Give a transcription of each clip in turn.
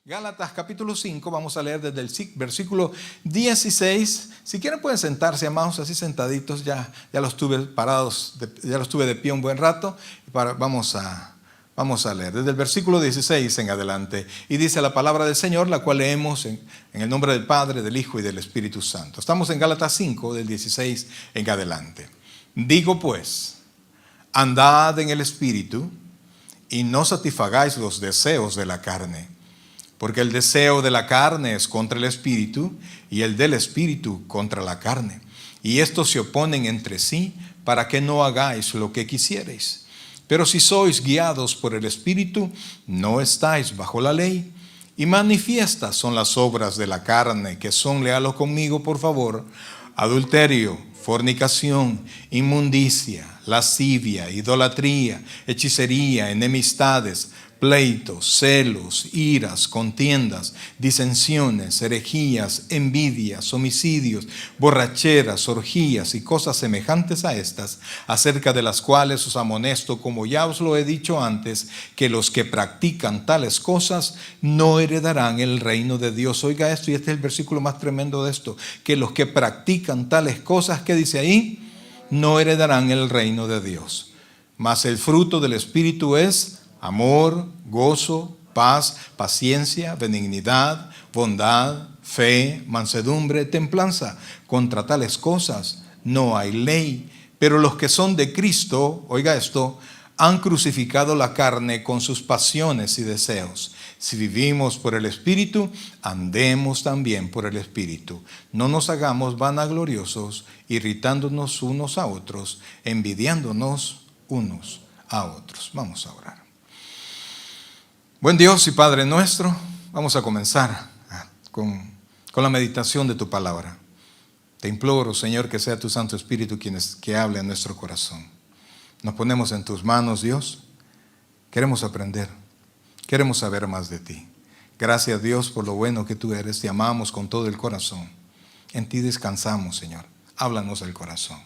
Gálatas capítulo 5, vamos a leer desde el versículo 16. Si quieren pueden sentarse, amados, así sentaditos. Ya los tuve parados, ya los tuve de pie un buen rato. Vamos a leer desde el versículo 16 en adelante. Y dice la palabra del Señor, la cual leemos en el nombre del Padre, del Hijo y del Espíritu Santo. Estamos en Gálatas 5, del 16 en adelante. Digo pues, andad en el Espíritu y no satisfagáis los deseos de la carne. Porque el deseo de la carne es contra el Espíritu y el del Espíritu contra la carne. Y estos se oponen entre sí para que no hagáis lo que quisierais. Pero si sois guiados por el Espíritu, no estáis bajo la ley. Y manifiestas son las obras de la carne, que son, léalo conmigo por favor: adulterio, fornicación, inmundicia, lascivia, idolatría, hechicería, enemistades, pleitos, celos, iras, contiendas, disensiones, herejías, envidias, homicidios, borracheras, orgías y cosas semejantes a estas, acerca de las cuales os amonesto, como ya os lo he dicho antes, que los que practican tales cosas no heredarán el reino de Dios. Oiga esto, y este es el versículo más tremendo de esto, que los que practican tales cosas, ¿qué dice ahí? No heredarán el reino de Dios. Mas el fruto del Espíritu es amor, gozo, paz, paciencia, benignidad, bondad, fe, mansedumbre, templanza. Contra tales cosas no hay ley. Pero los que son de Cristo, oiga esto, han crucificado la carne con sus pasiones y deseos. Si vivimos por el Espíritu, andemos también por el Espíritu. No nos hagamos vanagloriosos, irritándonos unos a otros, envidiándonos unos a otros. Vamos a orar. Buen Dios y Padre nuestro, vamos a comenzar con la meditación de tu palabra. Te imploro, Señor, que sea tu Santo Espíritu que hable en nuestro corazón. Nos ponemos en tus manos, Dios. Queremos aprender, queremos saber más de ti. Gracias, Dios, por lo bueno que tú eres. Te amamos con todo el corazón. En ti descansamos, Señor. Háblanos del corazón.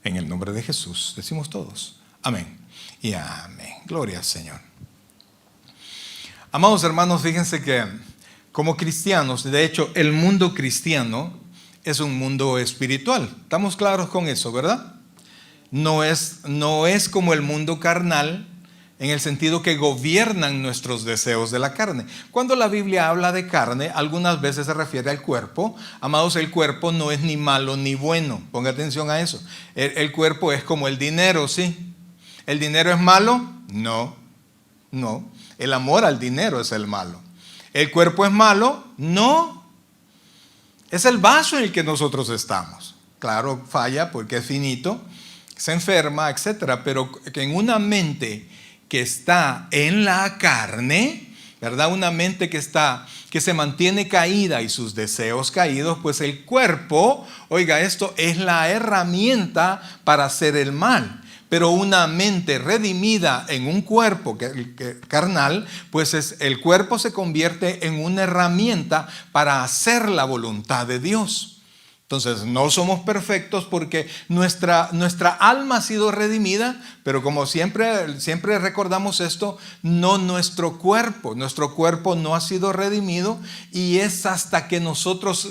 En el nombre de Jesús decimos todos amén y amén. Gloria al Señor. Amados hermanos, fíjense que como cristianos, de hecho, el mundo cristiano es un mundo espiritual. ¿Estamos claros con eso, verdad? No es como el mundo carnal, en el sentido que gobiernan nuestros deseos de la carne. Cuando la Biblia habla de carne, algunas veces se refiere al cuerpo. Amados, el cuerpo no es ni malo ni bueno. Ponga atención a eso. El cuerpo es como el dinero, ¿sí? ¿El dinero es malo? No. El amor al dinero es el malo. ¿El cuerpo es malo? No. Es el vaso en el que nosotros estamos. Claro, falla porque es finito, se enferma, etc. Pero que en una mente que está en la carne, ¿verdad? Una mente que se mantiene caída y sus deseos caídos, pues el cuerpo, oiga esto, es la herramienta para hacer el mal. Pero una mente redimida en un cuerpo carnal, pues el cuerpo se convierte en una herramienta para hacer la voluntad de Dios. Entonces no somos perfectos porque nuestra alma ha sido redimida, pero como siempre recordamos esto, no nuestro cuerpo no ha sido redimido, y es hasta que nosotros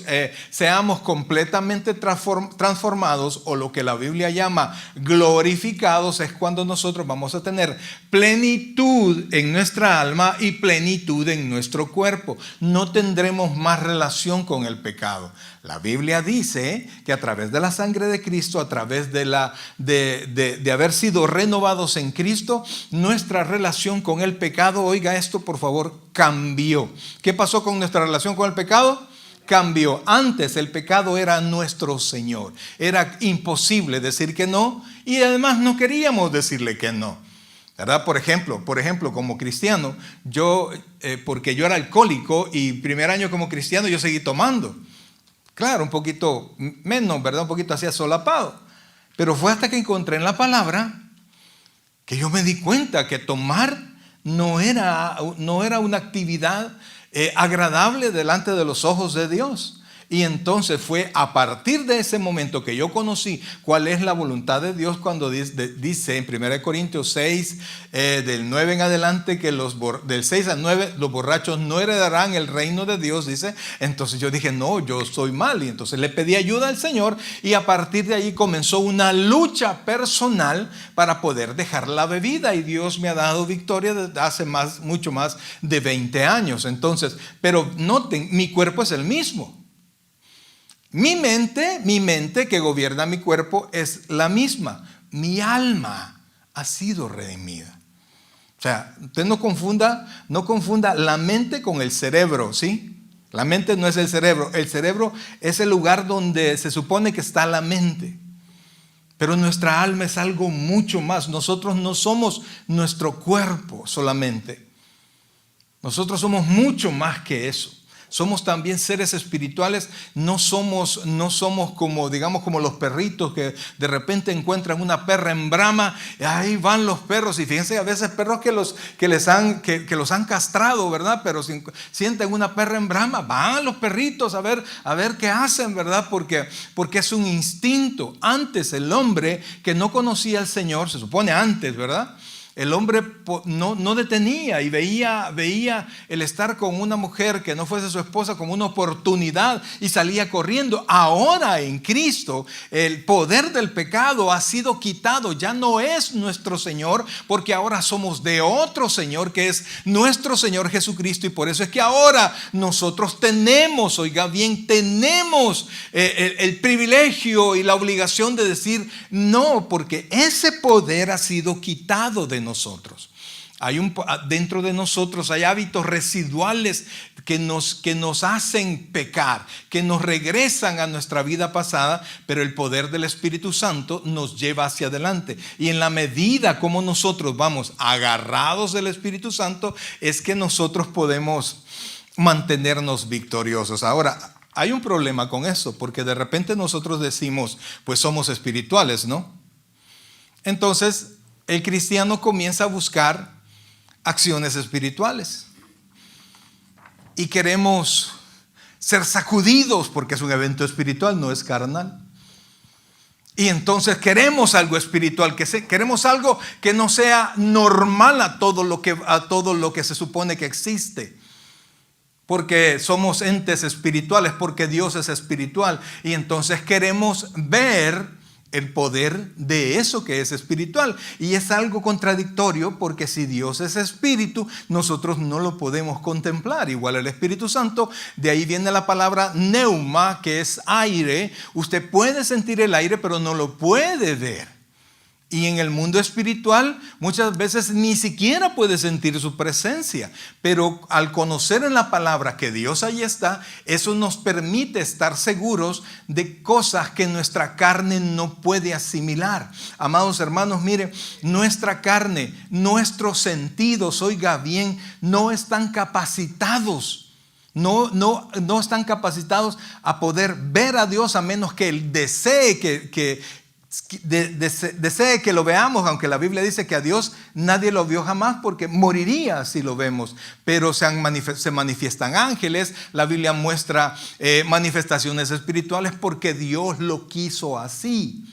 seamos completamente transformados, o lo que la Biblia llama glorificados, es cuando nosotros vamos a tener plenitud en nuestra alma y plenitud en nuestro cuerpo. No tendremos más relación con el pecado. La Biblia dice que a través de la sangre de Cristo, a través de haber sido renovados en Cristo, nuestra relación con el pecado, oiga esto por favor, cambió. ¿Qué pasó con nuestra relación con el pecado? Cambió. Antes el pecado era nuestro Señor. Era imposible decir que no, y además no queríamos decirle que no, ¿verdad? Por ejemplo, como cristiano, porque yo era alcohólico y primer año como cristiano yo seguí tomando. Claro, un poquito menos, ¿verdad? Un poquito así solapado. Pero fue hasta que encontré en la palabra que yo me di cuenta que tomar no era una actividad agradable delante de los ojos de Dios. Y entonces fue a partir de ese momento que yo conocí cuál es la voluntad de Dios cuando dice en 1 Corintios 6, del 9 en adelante, que del 6 al 9 los borrachos no heredarán el reino de Dios, dice. Entonces yo dije, no, yo soy mal. Y entonces le pedí ayuda al Señor y a partir de ahí comenzó una lucha personal para poder dejar la bebida. Y Dios me ha dado victoria desde hace mucho más de 20 años. Entonces, pero noten, mi cuerpo es el mismo. Mi mente que gobierna mi cuerpo es la misma. Mi alma ha sido redimida. O sea, usted no confunda la mente con el cerebro, ¿sí? La mente no es el cerebro es el lugar donde se supone que está la mente. Pero nuestra alma es algo mucho más. Nosotros no somos nuestro cuerpo solamente. Nosotros somos mucho más que eso. Somos también seres espirituales. No somos como, digamos, como los perritos que de repente encuentran una perra en brama. Y ahí van los perros. Y fíjense, a veces perros que los han castrado, ¿verdad? Pero sienten una perra en brama. Van los perritos a ver qué hacen, ¿verdad? Porque es un instinto. Antes el hombre que no conocía al Señor, se supone antes, ¿verdad? El hombre no detenía y veía el estar con una mujer que no fuese su esposa como una oportunidad y salía corriendo. Ahora en Cristo el poder del pecado ha sido quitado. Ya no es nuestro Señor, porque ahora somos de otro Señor que es nuestro Señor Jesucristo. Y por eso es que ahora nosotros tenemos, oiga bien, tenemos el privilegio y la obligación de decir no, porque ese poder ha sido quitado de nosotros. Dentro de nosotros hay hábitos residuales que nos hacen pecar, que nos regresan a nuestra vida pasada, pero el poder del Espíritu Santo nos lleva hacia adelante. Y en la medida como nosotros vamos agarrados del Espíritu Santo, es que nosotros podemos mantenernos victoriosos. Ahora, hay un problema con eso, porque de repente nosotros decimos, pues somos espirituales, ¿no? Entonces, el cristiano comienza a buscar acciones espirituales y queremos ser sacudidos porque es un evento espiritual, no es carnal. Y entonces queremos algo espiritual, queremos algo que no sea normal a todo lo que se supone que existe. Porque somos entes espirituales, porque Dios es espiritual. Y entonces queremos ver el poder de eso que es espiritual. Y es algo contradictorio, porque si Dios es espíritu, nosotros no lo podemos contemplar. Igual el Espíritu Santo, de ahí viene la palabra neuma, que es aire. Usted puede sentir el aire, pero no lo puede ver. Y en el mundo espiritual muchas veces ni siquiera puede sentir su presencia. Pero al conocer en la palabra que Dios ahí está, eso nos permite estar seguros de cosas que nuestra carne no puede asimilar. Amados hermanos, mire, nuestra carne, nuestros sentidos, oiga bien, no están capacitados. No están capacitados a poder ver a Dios, a menos que Él desee desee que lo veamos, aunque la Biblia dice que a Dios nadie lo vio jamás, porque moriría si lo vemos. Pero se manifiestan ángeles, la Biblia muestra manifestaciones espirituales, porque Dios lo quiso así,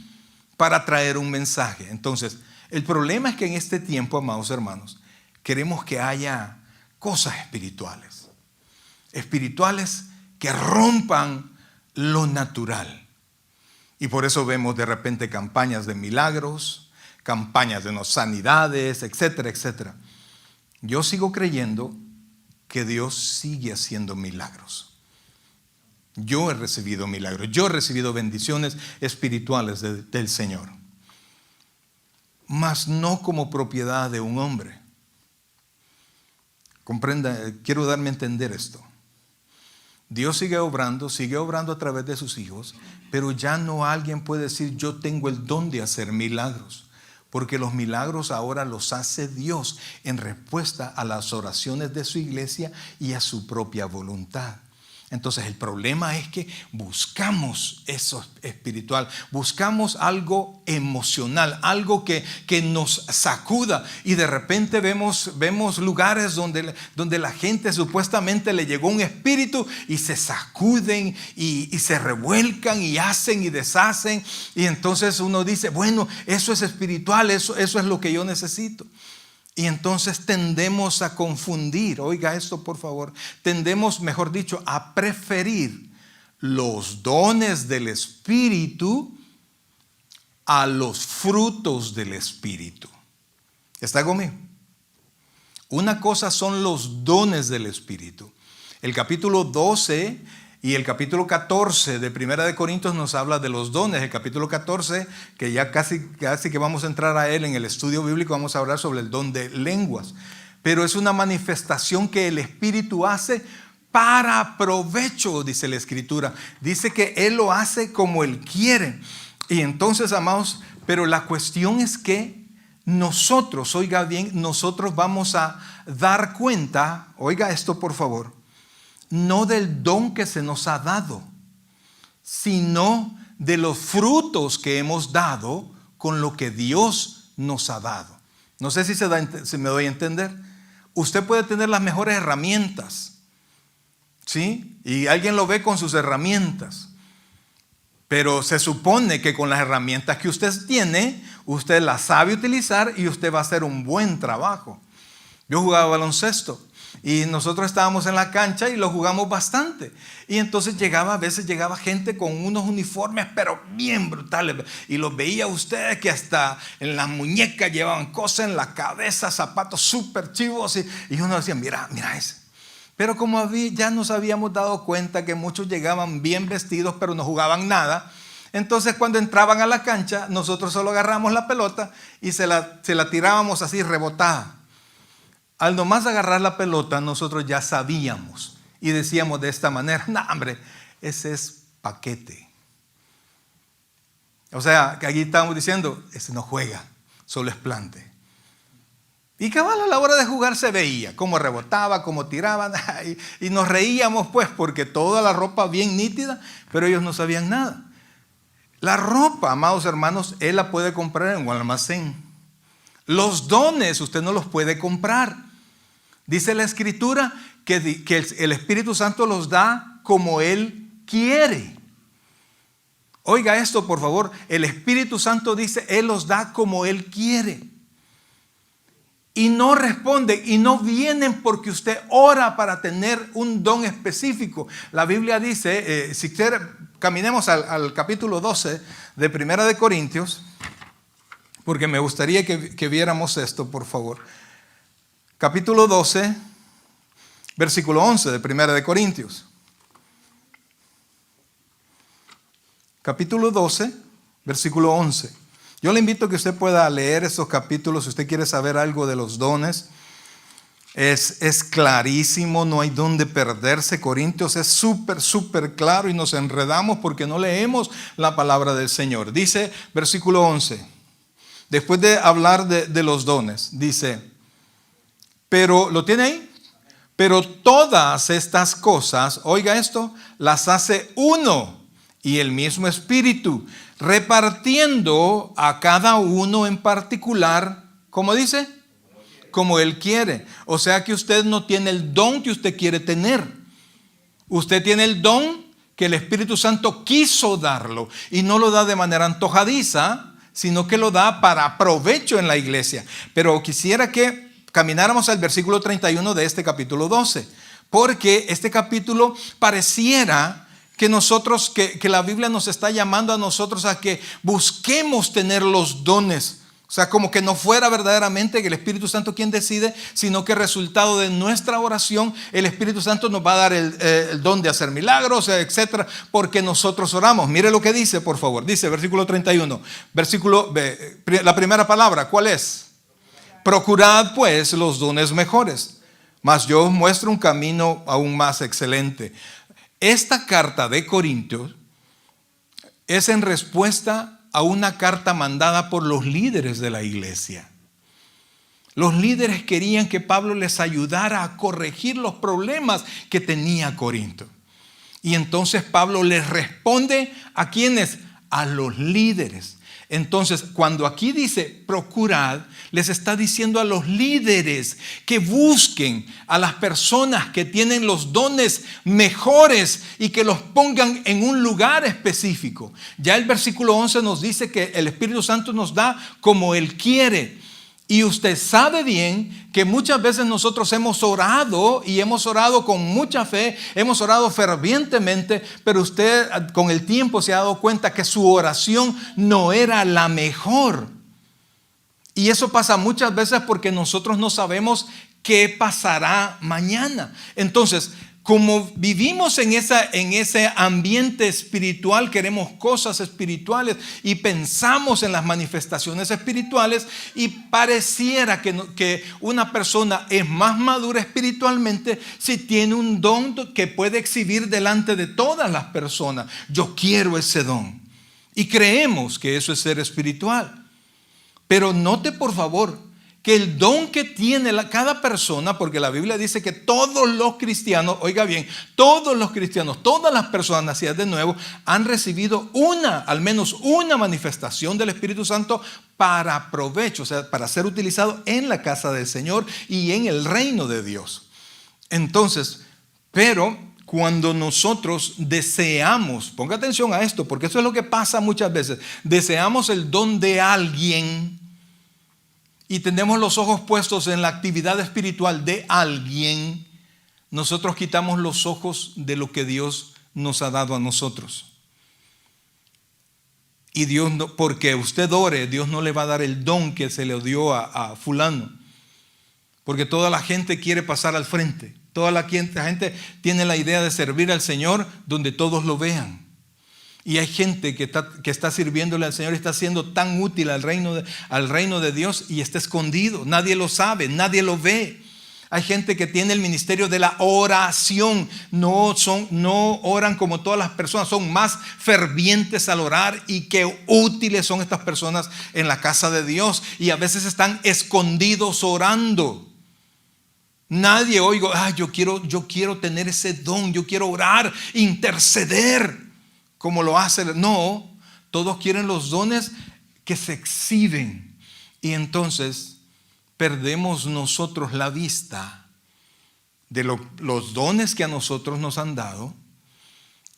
para traer un mensaje. Entonces, el problema es que en este tiempo, amados hermanos, queremos que haya cosas espirituales que rompan lo natural. Y por eso vemos de repente campañas de milagros, campañas de sanidades, etcétera, etcétera. Yo sigo creyendo que Dios sigue haciendo milagros. Yo he recibido milagros, yo he recibido bendiciones espirituales del Señor. Mas no como propiedad de un hombre. Comprenda, quiero darme a entender esto. Dios sigue obrando a través de sus hijos, pero ya no alguien puede decir yo tengo el don de hacer milagros, porque los milagros ahora los hace Dios en respuesta a las oraciones de su iglesia y a su propia voluntad. Entonces el problema es que buscamos eso espiritual, buscamos algo emocional, algo que nos sacuda, y de repente vemos lugares donde la gente supuestamente le llegó un espíritu y se sacuden y se revuelcan y hacen y deshacen, y entonces uno dice, bueno, eso es espiritual, eso es lo que yo necesito. Y entonces tendemos a confundir, oiga esto por favor, tendemos, mejor dicho, a preferir los dones del Espíritu a los frutos del Espíritu. ¿Está conmigo? Una cosa son los dones del Espíritu. El capítulo 12 y el capítulo 14 de Primera de Corintios nos habla de los dones. El capítulo 14, que ya casi que vamos a entrar a él en el estudio bíblico, vamos a hablar sobre el don de lenguas. Pero es una manifestación que el Espíritu hace para provecho, dice la Escritura. Dice que Él lo hace como Él quiere. Y entonces, amados, pero la cuestión es que nosotros, oiga bien, nosotros vamos a dar cuenta, oiga esto por favor, no del don que se nos ha dado, sino de los frutos que hemos dado con lo que Dios nos ha dado. No sé si me doy a entender. Usted puede tener las mejores herramientas, ¿sí? Y alguien lo ve con sus herramientas. Pero se supone que con las herramientas que usted tiene, usted las sabe utilizar y usted va a hacer un buen trabajo. Yo jugaba baloncesto. Y nosotros estábamos en la cancha y lo jugamos bastante. Y entonces a veces llegaba gente con unos uniformes pero bien brutales. Y los veía usted que hasta en las muñecas llevaban cosas, en la cabeza, zapatos súper chivos. Y uno decía, mira ese. Pero como ya nos habíamos dado cuenta que muchos llegaban bien vestidos pero no jugaban nada. Entonces cuando entraban a la cancha, nosotros solo agarramos la pelota y se la tirábamos así rebotada. Al nomás agarrar la pelota, nosotros ya sabíamos y decíamos de esta manera, no, hombre, ese es paquete. O sea, que aquí estábamos diciendo, ese no juega, solo es plante. Y cabal, a la hora de jugar se veía cómo rebotaba, cómo tiraban, y nos reíamos pues, porque toda la ropa bien nítida, pero ellos no sabían nada. La ropa, amados hermanos, él la puede comprar en un almacén. Los dones usted no los puede comprar. Dice la Escritura que el Espíritu Santo los da como Él quiere. Oiga esto por favor, el Espíritu Santo dice, Él los da como Él quiere. Y no responden y no vienen porque usted ora para tener un don específico. La Biblia dice, si quiere, caminemos al capítulo 12 de Primera de Corintios, porque me gustaría que viéramos esto, por favor. Capítulo 12, versículo 11 de Primera de Corintios. Capítulo 12, versículo 11. Yo le invito a que usted pueda leer estos capítulos si usted quiere saber algo de los dones. Es clarísimo, no hay dónde perderse. Corintios es súper claro y nos enredamos porque no leemos la palabra del Señor. Dice, versículo 11, después de hablar de los dones, dice, pero, ¿lo tiene ahí? Pero todas estas cosas, oiga esto, las hace uno y el mismo Espíritu, repartiendo a cada uno en particular, ¿cómo dice? Como Él quiere. O sea que usted no tiene el don que usted quiere tener. Usted tiene el don que el Espíritu Santo quiso darlo y no lo da de manera antojadiza, sino que lo da para provecho en la iglesia. Pero quisiera que camináramos al versículo 31 de este capítulo 12, porque este capítulo pareciera que nosotros, que la Biblia nos está llamando a nosotros a que busquemos tener los dones. O sea, como que no fuera verdaderamente que el Espíritu Santo quien decide, sino que resultado de nuestra oración, el Espíritu Santo nos va a dar el don de hacer milagros, etcétera, porque nosotros oramos. Mire lo que dice, por favor. Dice, versículo 31, la primera palabra, ¿cuál es? Procurad pues los dones mejores, mas yo os muestro un camino aún más excelente. Esta carta de Corintios es en respuesta a una carta mandada por los líderes de la iglesia. Los líderes querían que Pablo les ayudara a corregir los problemas que tenía Corinto. Y entonces Pablo les responde ¿a quiénes? A los líderes. Entonces, cuando aquí dice procurad, les está diciendo a los líderes que busquen a las personas que tienen los dones mejores y que los pongan en un lugar específico. Ya el versículo 11 nos dice que el Espíritu Santo nos da como Él quiere. Y usted sabe bien que muchas veces nosotros hemos orado y hemos orado con mucha fe, hemos orado fervientemente, pero usted con el tiempo se ha dado cuenta que su oración no era la mejor. Y eso pasa muchas veces porque nosotros no sabemos qué pasará mañana. Entonces, como vivimos en ese ambiente espiritual, queremos cosas espirituales y pensamos en las manifestaciones espirituales, y pareciera que una persona es más madura espiritualmente si tiene un don que puede exhibir delante de todas las personas. Yo quiero ese don. Y creemos que eso es ser espiritual. Pero note por favor que el don que tiene cada persona, porque la Biblia dice que todos los cristianos, oiga bien, todos los cristianos, todas las personas nacidas de nuevo han recibido al menos una manifestación del Espíritu Santo para provecho, o sea, para ser utilizado en la casa del Señor y en el reino de Dios. Entonces, pero cuando nosotros deseamos, ponga atención a esto, porque eso es lo que pasa muchas veces, deseamos el don de alguien y tenemos los ojos puestos en la actividad espiritual de alguien, nosotros quitamos los ojos de lo que Dios nos ha dado a nosotros. Y Dios, porque usted ore, Dios no le va a dar el don que se le dio a fulano. Porque toda la gente quiere pasar al frente. Toda la gente tiene la idea de servir al Señor donde todos lo vean. Y hay gente que está sirviéndole al Señor y está siendo tan útil al reino de Dios y está escondido. Nadie lo sabe, nadie lo ve. Hay gente que tiene el ministerio de la oración. No oran como todas las personas, son más fervientes al orar, y qué útiles son estas personas en la casa de Dios. Y a veces están escondidos orando. Nadie yo quiero tener ese don, yo quiero orar, interceder como lo hace. No, todos quieren los dones que se exhiben, y entonces perdemos nosotros la vista de los dones que a nosotros nos han dado,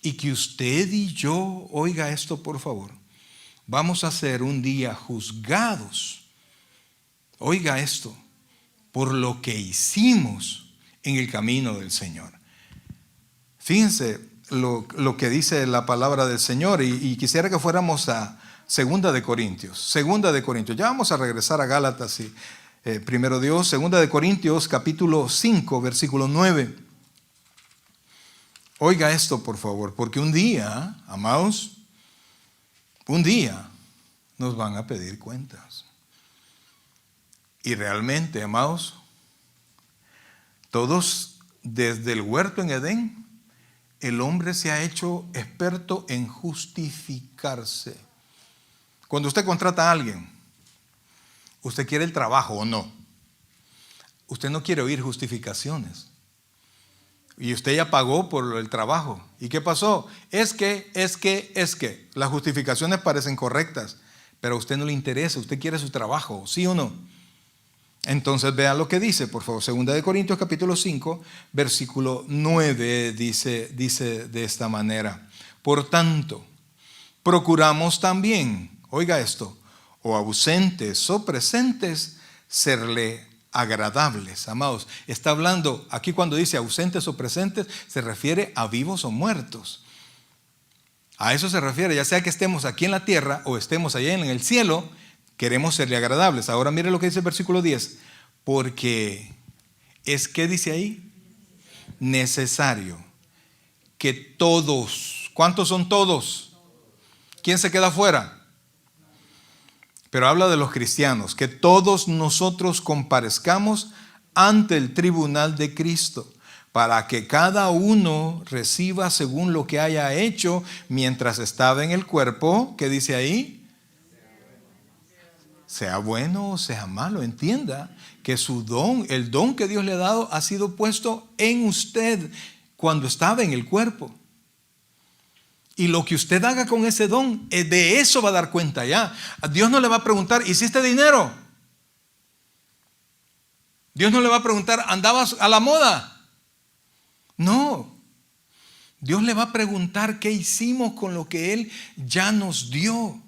y que usted y yo, oiga esto por favor, vamos a ser un día juzgados, oiga esto, por lo que hicimos en el camino del Señor. Fíjense lo que dice la palabra del Señor, y quisiera que fuéramos a 2 de Corintios. 2 de Corintios. Ya vamos a regresar a Gálatas y primero Dios. 2 de Corintios capítulo 5 versículo 9. Oiga esto por favor, porque un día, amados, un día nos van a pedir cuentas. Y realmente, amados, todos desde el huerto en Edén, el hombre se ha hecho experto en justificarse. Cuando usted contrata a alguien, ¿usted quiere el trabajo o no? Usted no quiere oír justificaciones. Y usted ya pagó por el trabajo. ¿Y qué pasó? Es que. Las justificaciones parecen correctas, pero a usted no le interesa, usted quiere su trabajo, ¿sí o no? Entonces vea lo que dice, por favor. 2 de Corintios capítulo 5, versículo 9 dice de esta manera: por tanto, procuramos también, oiga esto, o ausentes o presentes, serle agradables. Amados, está hablando aquí, cuando dice ausentes o presentes, se refiere a vivos o muertos. A eso se refiere, ya sea que estemos aquí en la tierra o estemos allá en el cielo, queremos serle agradables. Ahora mire lo que dice el versículo 10. Porque es, ¿qué dice ahí? Necesario que todos. ¿Cuántos son todos? ¿Quién se queda fuera? Pero habla de los cristianos. Que todos nosotros comparezcamos ante el tribunal de Cristo, para que cada uno reciba según lo que haya hecho mientras estaba en el cuerpo. ¿Qué dice ahí? Sea bueno o sea malo. Entienda que su don, el don que Dios le ha dado, ha sido puesto en usted cuando estaba en el cuerpo. Y lo que usted haga con ese don, de eso va a dar cuenta ya. Dios no le va a preguntar, ¿hiciste dinero? Dios no le va a preguntar, ¿andabas a la moda? No. Dios le va a preguntar qué hicimos con lo que Él ya nos dio.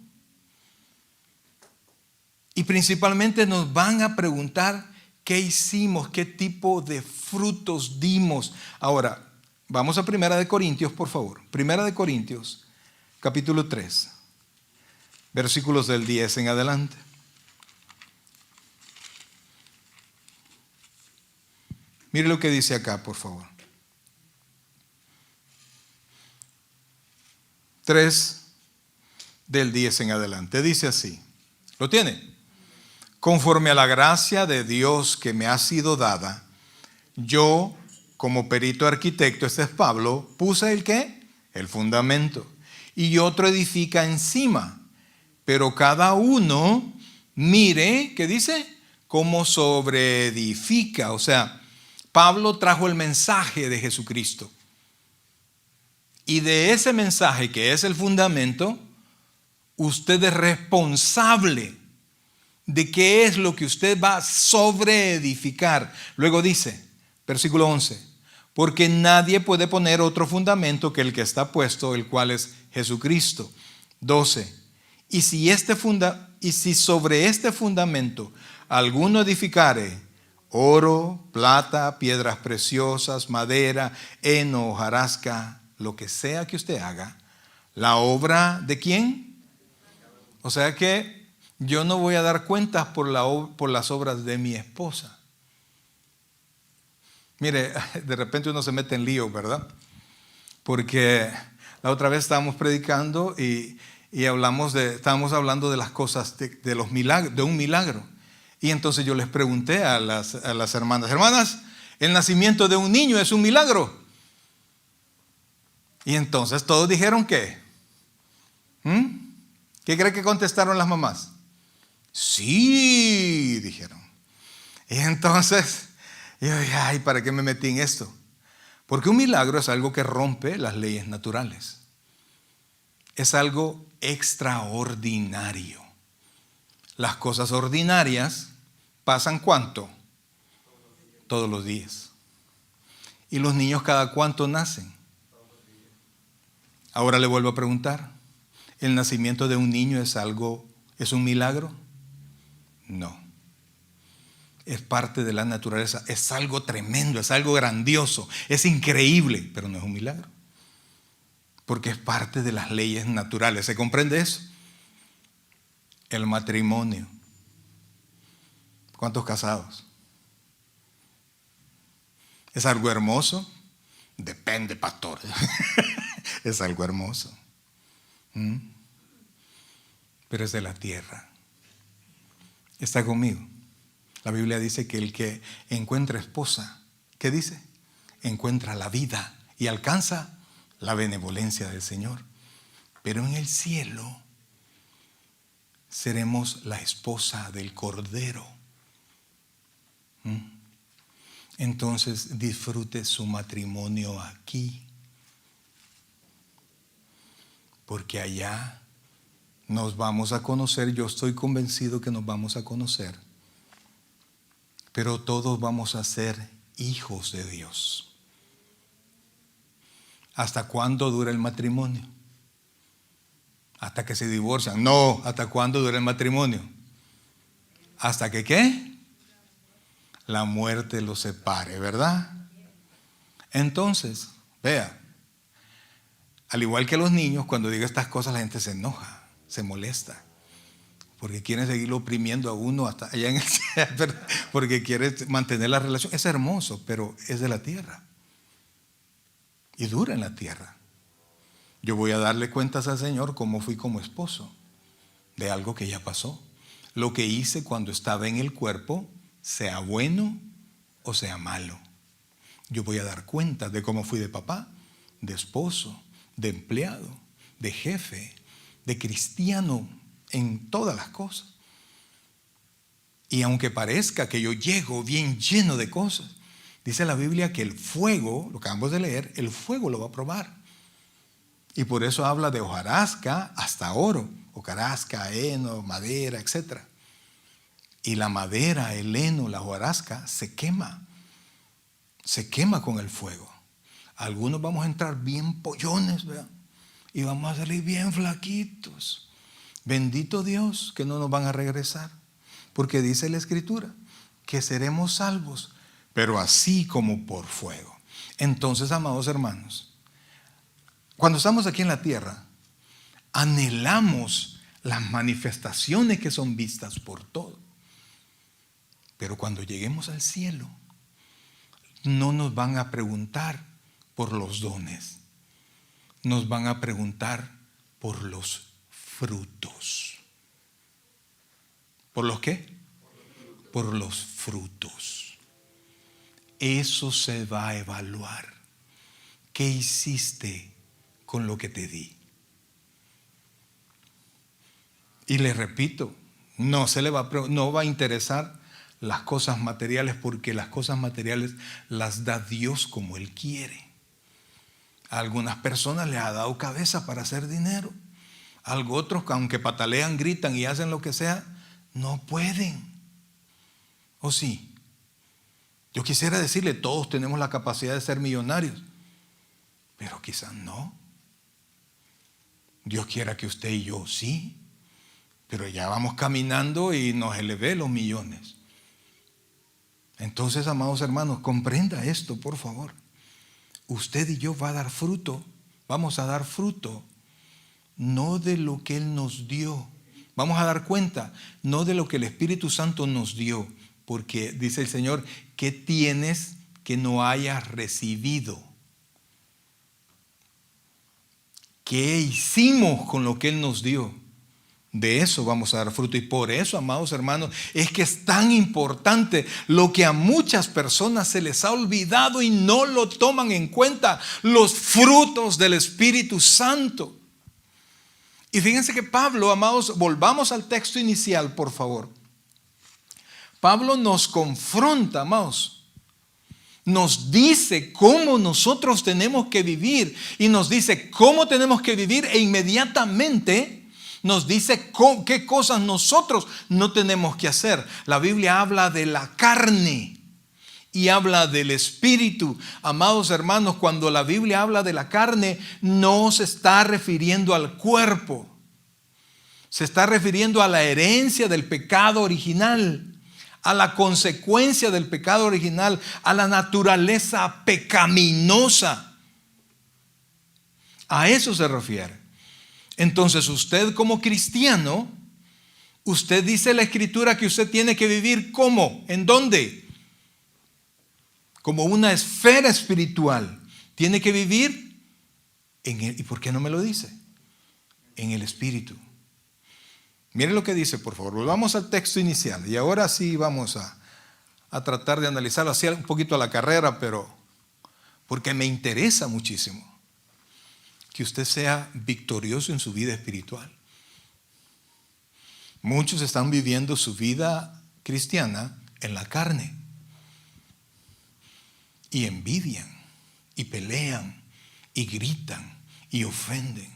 Y principalmente nos van a preguntar qué hicimos, qué tipo de frutos dimos. Ahora, vamos a 1 Corintios, por favor. 1 Corintios, capítulo 3, versículos del 10 en adelante. Mire lo que dice acá, por favor. 3 del 10 en adelante. Dice así. ¿Lo tiene? Conforme a la gracia de Dios que me ha sido dada, yo, como perito arquitecto, este es Pablo, puse ¿el qué? El fundamento. Y otro edifica encima. Pero cada uno mire, ¿qué dice? Cómo sobreedifica. O sea, Pablo trajo el mensaje de Jesucristo. Y de ese mensaje, que es el fundamento, usted es responsable de qué es lo que usted va a sobreedificar. Luego dice, versículo 11, porque nadie puede poner otro fundamento que el que está puesto, el cual es Jesucristo. 12, y si sobre este fundamento alguno edificare oro, plata, piedras preciosas, madera, heno, hojarasca, lo que sea que usted haga, la obra ¿de quién? O sea que yo no voy a dar cuentas por las obras de mi esposa. Mire, de repente uno se mete en lío, ¿verdad? Porque la otra vez estábamos predicando y estábamos hablando de las cosas de los milagros, de un milagro. Y entonces yo les pregunté a las hermanas, el nacimiento de un niño es un milagro. Y entonces todos dijeron ¿qué? ¿Qué cree que contestaron las mamás? Sí, dijeron. Y entonces yo dije, ay, ¿para qué me metí en esto? Porque un milagro es algo que rompe las leyes naturales. Es algo extraordinario. Las cosas ordinarias pasan ¿cuánto? Todos los días. ¿Y los niños cada cuánto nacen? Ahora le vuelvo a preguntar, ¿el nacimiento de un niño es un milagro? No. Es parte de la naturaleza, es algo tremendo, es algo grandioso, es increíble, pero no es un milagro. Porque es parte de las leyes naturales. ¿Se comprende eso? El matrimonio. ¿Cuántos casados? ¿Es algo hermoso? Depende, pastor. Es algo hermoso. Pero es de la tierra. ¿Está conmigo? La Biblia dice que el que encuentra esposa, ¿qué dice? Encuentra la vida y alcanza la benevolencia del Señor. Pero en el cielo seremos la esposa del Cordero. Entonces disfrute su matrimonio aquí. Porque allá nos vamos a conocer. Yo estoy convencido que nos vamos a conocer. Pero todos vamos a ser hijos de Dios. ¿Hasta cuándo dura el matrimonio? ¿Hasta que se divorcian? No, ¿hasta cuándo dura el matrimonio? ¿Hasta que qué? La muerte los separe, ¿verdad? Entonces, vea, al igual que los niños, cuando digo estas cosas la gente se enoja, se molesta. Porque quieren seguirlo oprimiendo a uno hasta allá en el cielo, porque quiere mantener la relación. Es hermoso, pero es de la tierra. Y dura en la tierra. Yo voy a darle cuentas al Señor cómo fui como esposo de algo que ya pasó. Lo que hice cuando estaba en el cuerpo, sea bueno o sea malo. Yo voy a dar cuentas de cómo fui de papá, de esposo, de empleado, de jefe, de cristiano, en todas las cosas. Y aunque parezca que yo llego bien lleno de cosas, dice la Biblia que el fuego, lo que acabamos de leer, el fuego lo va a probar. Y por eso habla de hojarasca hasta oro. Hojarasca, heno, madera, etc. Y la madera, el heno, la hojarasca se quema. Se quema con el fuego. Algunos vamos a entrar bien pollones, ¿verdad? Y vamos a salir bien flaquitos. Bendito Dios que no nos van a regresar. Porque dice la Escritura que seremos salvos, pero así como por fuego. Entonces, amados hermanos, cuando estamos aquí en la tierra, anhelamos las manifestaciones que son vistas por todos. Pero cuando lleguemos al cielo, no nos van a preguntar por los dones. Nos van a preguntar por los frutos. ¿Por los qué? Por los frutos. Eso se va a evaluar. ¿Qué hiciste con lo que te di? Y les repito, no va a interesar las cosas materiales, porque las cosas materiales las da Dios como Él quiere. A algunas personas les ha dado cabeza para hacer dinero. A otros, aunque patalean, gritan y hacen lo que sea, no pueden. ¿O sí? Yo quisiera decirle, todos tenemos la capacidad de ser millonarios, pero quizás no. Dios quiera que usted y yo sí, pero ya vamos caminando y nos elevé los millones. Entonces, amados hermanos, comprenda esto, por favor. Usted y yo vamos a dar fruto, no de lo que Él nos dio. Vamos a dar cuenta, no de lo que el Espíritu Santo nos dio, porque dice el Señor, ¿qué tienes que no hayas recibido? ¿Qué hicimos con lo que Él nos dio? De eso vamos a dar fruto. Y por eso, amados hermanos, es que es tan importante lo que a muchas personas se les ha olvidado y no lo toman en cuenta: los frutos del Espíritu Santo. Y fíjense que Pablo, amados, volvamos al texto inicial, por favor. Pablo nos confronta, amados. Nos dice cómo nosotros tenemos que vivir. Y nos dice cómo tenemos que vivir, e inmediatamente nos dice qué cosas nosotros no tenemos que hacer. La Biblia habla de la carne y habla del espíritu. Amados hermanos, cuando la Biblia habla de la carne, no se está refiriendo al cuerpo. Se está refiriendo a la herencia del pecado original, a la consecuencia del pecado original, a la naturaleza pecaminosa. A eso se refiere. Entonces, usted como cristiano, usted dice en la Escritura que usted tiene que vivir ¿cómo? ¿En dónde? Como una esfera espiritual. Tiene que vivir en él. ¿Y por qué no me lo dice? En el Espíritu. Miren lo que dice, por favor. Volvamos al texto inicial. Y ahora sí vamos a tratar de analizarlo así un poquito a la carrera, pero porque me interesa muchísimo que usted sea victorioso en su vida espiritual. Muchos están viviendo su vida cristiana en la carne. Y envidian, y pelean, y gritan, y ofenden.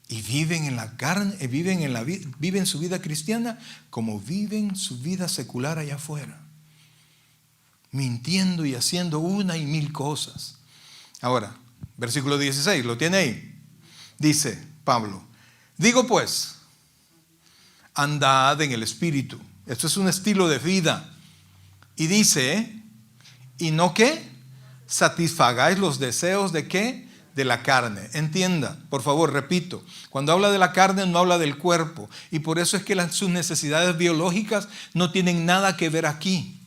Y viven en la carne, viven su vida cristiana como viven su vida secular allá afuera. Mintiendo y haciendo una y mil cosas. Ahora, versículo 16, ¿lo tiene ahí? Dice Pablo: digo pues, andad en el Espíritu. Esto es un estilo de vida. Y dice, ¿y no qué? Satisfagáis los deseos de ¿qué? De la carne. Entienda, por favor, repito, cuando habla de la carne no habla del cuerpo. Y por eso es que sus necesidades biológicas no tienen nada que ver aquí.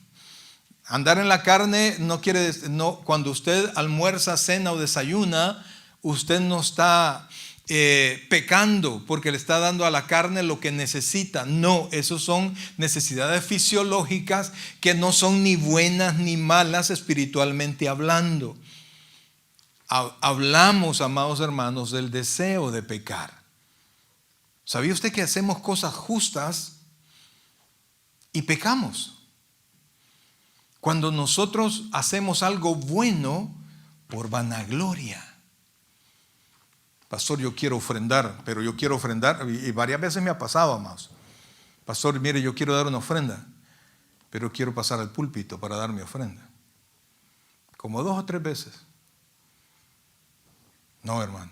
Andar en la carne no quiere decir, cuando usted almuerza, cena o desayuna, usted no está pecando porque le está dando a la carne lo que necesita. No, esos son necesidades fisiológicas que no son ni buenas ni malas espiritualmente hablando. Hablamos, amados hermanos, del deseo de pecar. ¿Sabía usted que hacemos cosas justas y pecamos? Cuando nosotros hacemos algo bueno por vanagloria. Pastor, yo quiero ofrendar, pero yo quiero ofrendar, y varias veces me ha pasado, amados. Pastor, mire, yo quiero dar una ofrenda, pero quiero pasar al púlpito para dar mi ofrenda. Como 2 o 3 veces. No, hermano.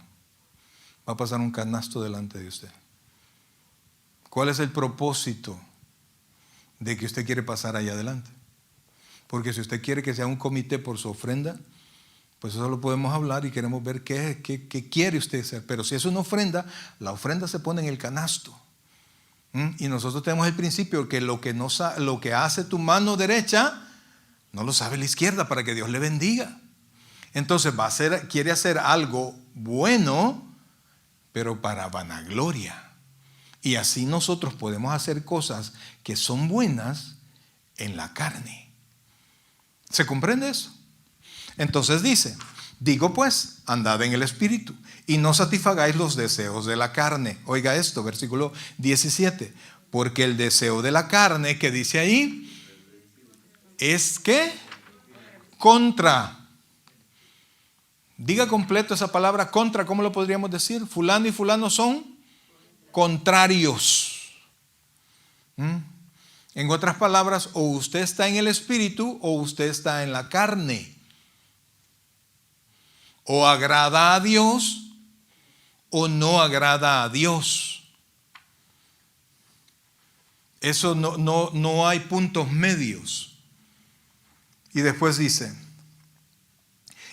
Va a pasar un canasto delante de usted. ¿Cuál es el propósito de que usted quiere pasar allá adelante? Porque si usted quiere que sea un comité por su ofrenda, pues eso lo podemos hablar y queremos ver qué quiere usted hacer. Pero si es una ofrenda, la ofrenda se pone en el canasto. Y nosotros tenemos el principio que lo que hace tu mano derecha, no lo sabe la izquierda, para que Dios le bendiga. Entonces quiere hacer algo bueno, pero para vanagloria. Y así nosotros podemos hacer cosas que son buenas en la carne. ¿Se comprende eso? Entonces dice, digo pues, andad en el Espíritu y no satisfagáis los deseos de la carne. Oiga esto, versículo 17. Porque el deseo de la carne, que dice ahí, es que contra. Diga completo esa palabra contra. ¿Cómo lo podríamos decir? Fulano y fulano son contrarios. En otras palabras, o usted está en el Espíritu o usted está en la carne. O agrada a Dios o no agrada a Dios. Eso no hay puntos medios. Y después dice,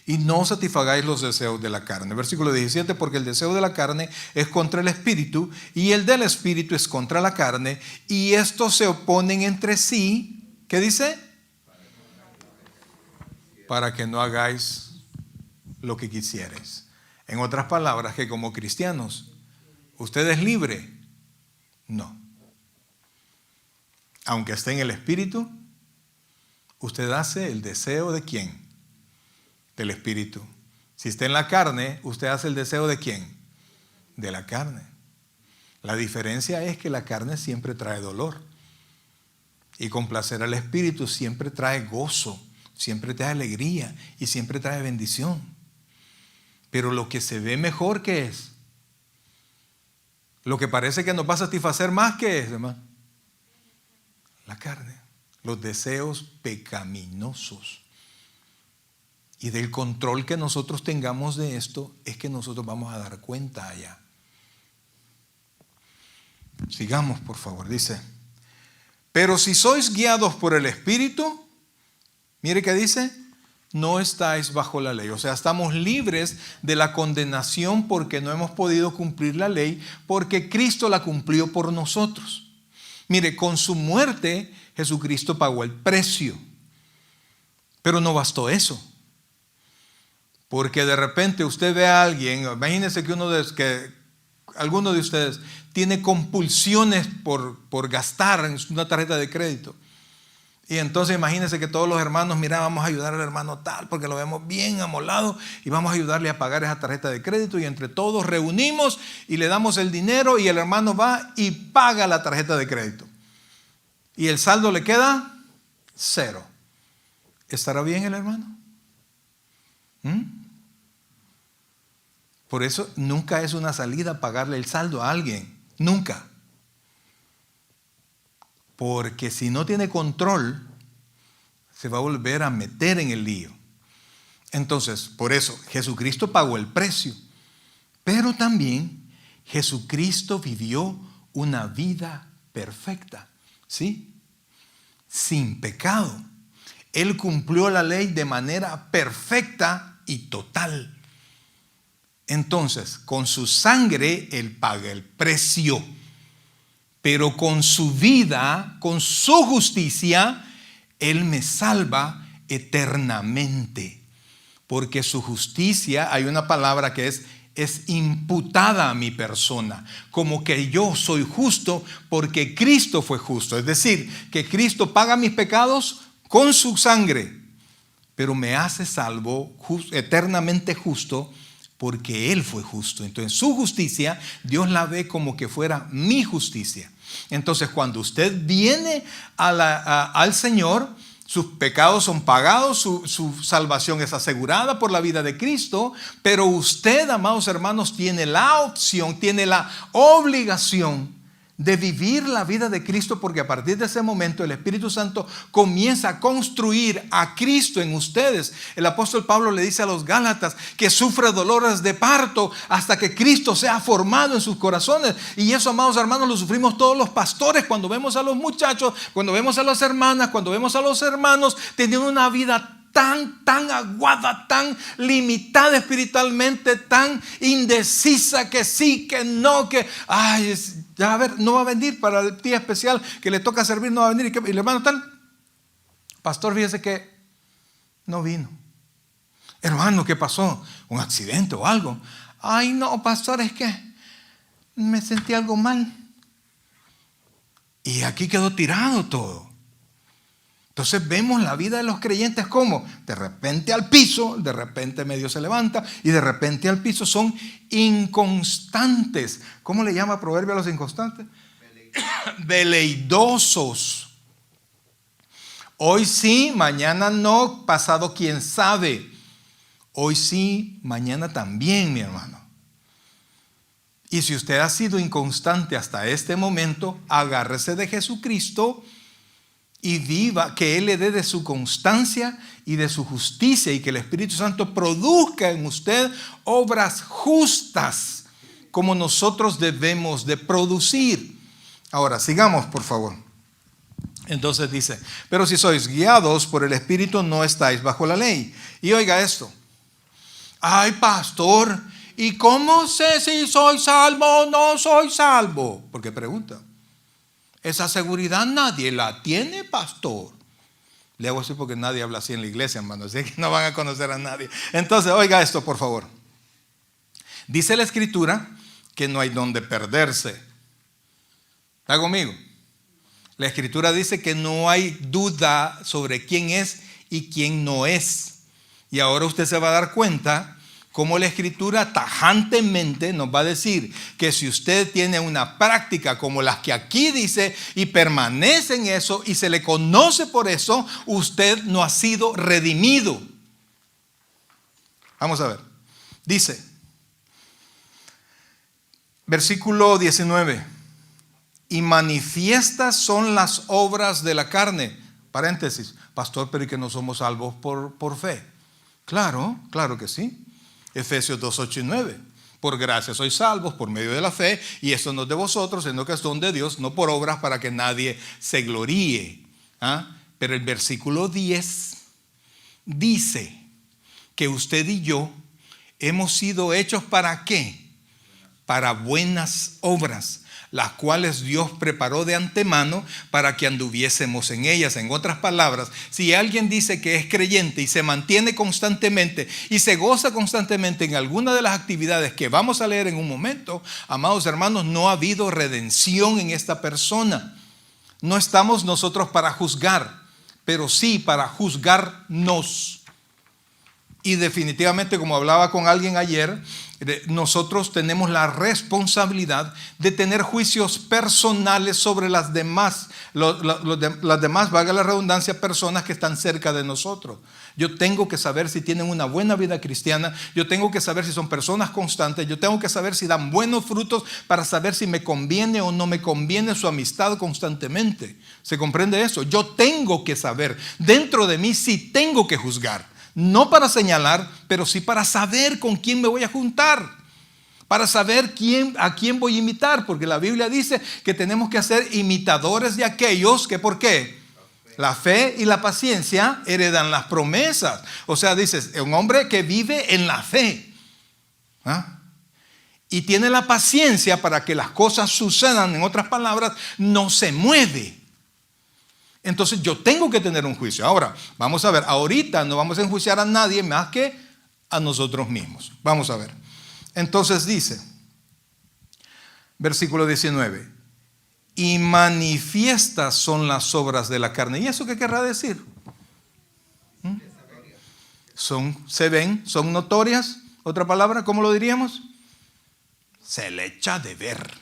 y no satisfagáis los deseos de la carne. Versículo 17, porque el deseo de la carne es contra el Espíritu y el del Espíritu es contra la carne, y estos se oponen entre sí. ¿Qué dice? Para que no hagáis lo que quisierais. En otras palabras, que como cristianos, ¿usted es libre? No. Aunque esté en el Espíritu, usted hace el deseo ¿de quién? Del Espíritu. Si está en la carne, usted hace el deseo ¿de quién? De la carne. La diferencia es que la carne siempre trae dolor. Y complacer al Espíritu siempre trae gozo, siempre trae alegría y siempre trae bendición. Pero lo que se ve mejor, ¿qué es? Lo que parece que nos va a satisfacer más, ¿qué es, hermano? La carne. Los deseos pecaminosos. Y del control que nosotros tengamos de esto es que nosotros vamos a dar cuenta allá. Sigamos, por favor. Dice, pero si sois guiados por el Espíritu, mire qué dice, no estáis bajo la ley. O sea, estamos libres de la condenación porque no hemos podido cumplir la ley, porque Cristo la cumplió por nosotros. Mire, con su muerte Jesucristo pagó el precio. Pero no bastó eso. Porque de repente usted ve a alguien, imagínense que alguno de ustedes tiene compulsiones por gastar en una tarjeta de crédito. Y entonces imagínense que todos los hermanos, mira, vamos a ayudar al hermano tal porque lo vemos bien amolado y vamos a ayudarle a pagar esa tarjeta de crédito, y entre todos reunimos y le damos el dinero y el hermano va y paga la tarjeta de crédito. Y el saldo le queda 0. ¿Estará bien el hermano? Por eso nunca es una salida pagarle el saldo a alguien. Nunca. Porque si no tiene control, se va a volver a meter en el lío. Entonces, por eso, Jesucristo pagó el precio. Pero también Jesucristo vivió una vida perfecta. ¿Sí? Sin pecado. Él cumplió la ley de manera perfecta y total. Entonces, con su sangre, Él paga el precio. Pero con su vida, con su justicia, Él me salva eternamente. Porque su justicia, hay una palabra que es imputada a mi persona. Como que yo soy justo porque Cristo fue justo. Es decir, que Cristo paga mis pecados con su sangre. Pero me hace salvo, eternamente justo, porque Él fue justo. Entonces su justicia, Dios la ve como que fuera mi justicia. Entonces cuando usted viene al Señor, sus pecados son pagados, su salvación es asegurada por la vida de Cristo, pero usted, amados hermanos, tiene la opción, tiene la obligación de vivir la vida de Cristo, porque a partir de ese momento el Espíritu Santo comienza a construir a Cristo en ustedes. El apóstol Pablo le dice a los Gálatas que sufre dolores de parto hasta que Cristo sea formado en sus corazones. Y eso, amados hermanos, lo sufrimos todos los pastores cuando vemos a los muchachos, cuando vemos a las hermanas, cuando vemos a los hermanos teniendo una vida tan aguada, tan limitada espiritualmente, tan indecisa, que sí, que no, que ya a ver, no va a venir para el día especial que le toca servir, no va a venir. Y el hermano tal, pastor, fíjese que no vino. Hermano, ¿qué pasó? ¿Un accidente o algo? Ay, no, pastor, es que me sentí algo mal. Y aquí quedó tirado todo. Entonces vemos la vida de los creyentes como de repente al piso, de repente medio se levanta y de repente al piso. Son inconstantes. ¿Cómo le llama Proverbio a los inconstantes? Veleidosos. Hoy sí, mañana no, pasado quién sabe. Hoy sí, mañana también, mi hermano. Y si usted ha sido inconstante hasta este momento, agárrese de Jesucristo y viva, que Él le dé de su constancia y de su justicia, y que el Espíritu Santo produzca en usted obras justas como nosotros debemos de producir. Ahora, sigamos, por favor. Entonces dice, pero si sois guiados por el Espíritu, no estáis bajo la ley. Y oiga esto. Ay, pastor, ¿y cómo sé si soy salvo o no soy salvo? Porque pregunta. Esa seguridad nadie la tiene, pastor. Le hago así porque nadie habla así en la iglesia, hermano. Así que no van a conocer a nadie. Entonces, oiga esto, por favor. Dice la Escritura que no hay donde perderse. ¿Está conmigo? La Escritura dice que no hay duda sobre quién es y quién no es. Y ahora usted se va a dar cuenta cómo la Escritura tajantemente nos va a decir que si usted tiene una práctica como las que aquí dice y permanece en eso y se le conoce por eso, usted no ha sido redimido. Vamos a ver. Dice, versículo 19, y manifiestas son las obras de la carne. Paréntesis, pastor, pero ¿y que no somos salvos por fe? Claro, claro que sí. Efesios 2, 8 y 9. Por gracia sois salvos por medio de la fe, y esto no es de vosotros, sino que es don de Dios, no por obras para que nadie se gloríe. Pero el versículo 10 dice que usted y yo hemos sido hechos ¿para qué? Para buenas obras, las cuales Dios preparó de antemano para que anduviésemos en ellas. En otras palabras, si alguien dice que es creyente y se mantiene constantemente y se goza constantemente en alguna de las actividades que vamos a leer en un momento, amados hermanos, no ha habido redención en esta persona. No estamos nosotros para juzgar, pero sí para juzgarnos. Y definitivamente, como hablaba con alguien ayer, nosotros tenemos la responsabilidad de tener juicios personales sobre las demás, las demás, valga la redundancia, personas que están cerca de nosotros. Yo tengo que saber si tienen una buena vida cristiana, yo tengo que saber si son personas constantes, yo tengo que saber si dan buenos frutos para saber si me conviene o no me conviene su amistad constantemente. ¿Se comprende eso? Yo tengo que saber, dentro de mí sí tengo que juzgar. No para señalar, pero sí para saber con quién me voy a juntar. Para saber a quién voy a imitar. Porque la Biblia dice que tenemos que ser imitadores de aquellos que, ¿por qué? La fe y la paciencia heredan las promesas. O sea, dices, un hombre que vive en la fe. Y tiene la paciencia para que las cosas sucedan. En otras palabras, no se mueve. Entonces yo tengo que tener un juicio. Ahora, vamos a ver, ahorita no vamos a enjuiciar a nadie más que a nosotros mismos. Vamos a ver. Entonces dice, versículo 19, y manifiestas son las obras de la carne. ¿Y eso qué querrá decir? Se ven, son notorias. Otra palabra, ¿cómo lo diríamos? Se le echa de ver.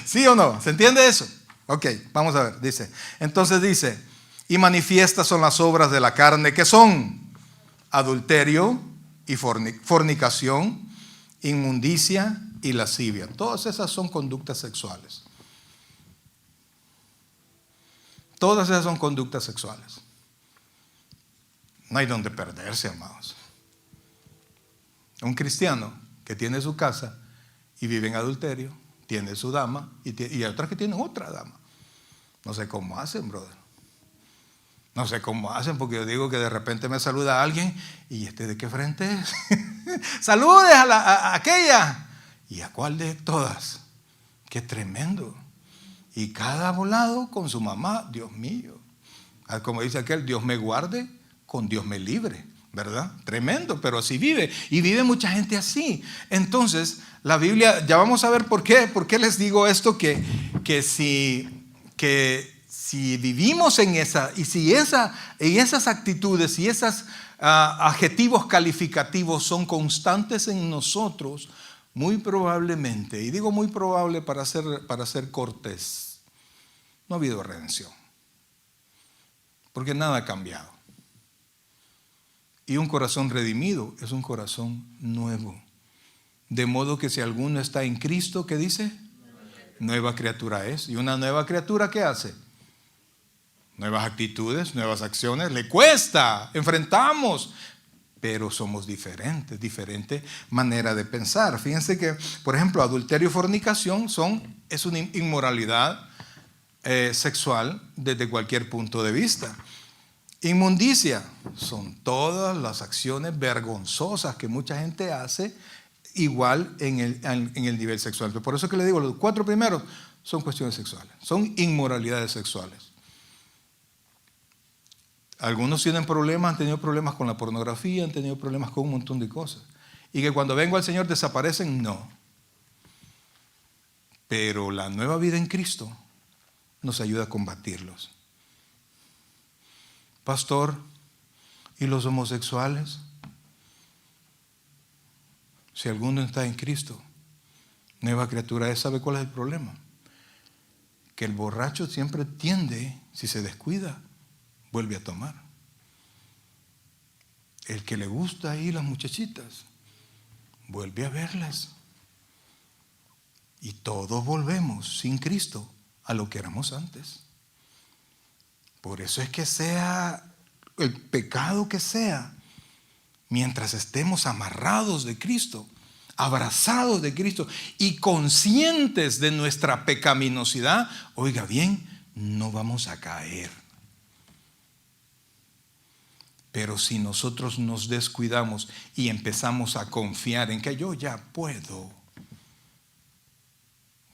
¿Sí o no? ¿Se entiende eso? Ok, vamos a ver, dice. Entonces dice, y manifiestas son las obras de la carne, que son adulterio y fornicación, inmundicia y lascivia. Todas esas son conductas sexuales. Todas esas son conductas sexuales. No hay donde perderse, amados. Un cristiano que tiene su casa y vive en adulterio, tiene su dama y hay otras que tienen otra dama. No sé cómo hacen, brother. No sé cómo hacen, porque yo digo que de repente me saluda alguien y ¿de qué frente es? Saludes a aquella. ¿Y a cuál de todas? Qué tremendo. Y cada volado con su mamá, Dios mío. Como dice aquel, Dios me guarde, con Dios me libre, ¿verdad? Tremendo, pero así vive. Y vive mucha gente así. Entonces, la Biblia, ya vamos a ver por qué les digo esto, que si vivimos en esa, y si en esas actitudes y esos adjetivos calificativos son constantes en nosotros, muy probablemente, y digo muy probable para ser cortés, no ha habido redención. Porque nada ha cambiado. Y un corazón redimido es un corazón nuevo. De modo que si alguno está en Cristo, ¿qué dice? Nueva criatura es. ¿Y una nueva criatura qué hace? Nuevas actitudes, nuevas acciones. Le cuesta, enfrentamos, pero somos diferentes, diferente manera de pensar. Fíjense que, por ejemplo, adulterio y fornicación es una inmoralidad sexual desde cualquier punto de vista. Inmundicia son todas las acciones vergonzosas que mucha gente hace igual en el nivel sexual. Por eso es que le digo, los 4 primeros son cuestiones sexuales, son inmoralidades sexuales. Algunos tienen problemas, han tenido problemas con la pornografía, han tenido problemas con un montón de cosas. Y que cuando vengo al Señor desaparecen, no. Pero la nueva vida en Cristo nos ayuda a combatirlos. Pastor, ¿y los homosexuales? Si alguno está en Cristo, nueva criatura es. ¿Sabe cuál es el problema? Que el borracho siempre tiende, si se descuida, vuelve a tomar. El que le gusta ahí las muchachitas, vuelve a verlas. Y todos volvemos sin Cristo a lo que éramos antes. Por eso es que sea el pecado que sea, mientras estemos amarrados de Cristo, abrazados de Cristo y conscientes de nuestra pecaminosidad, oiga bien, no vamos a caer. Pero si nosotros nos descuidamos y empezamos a confiar en que yo ya puedo.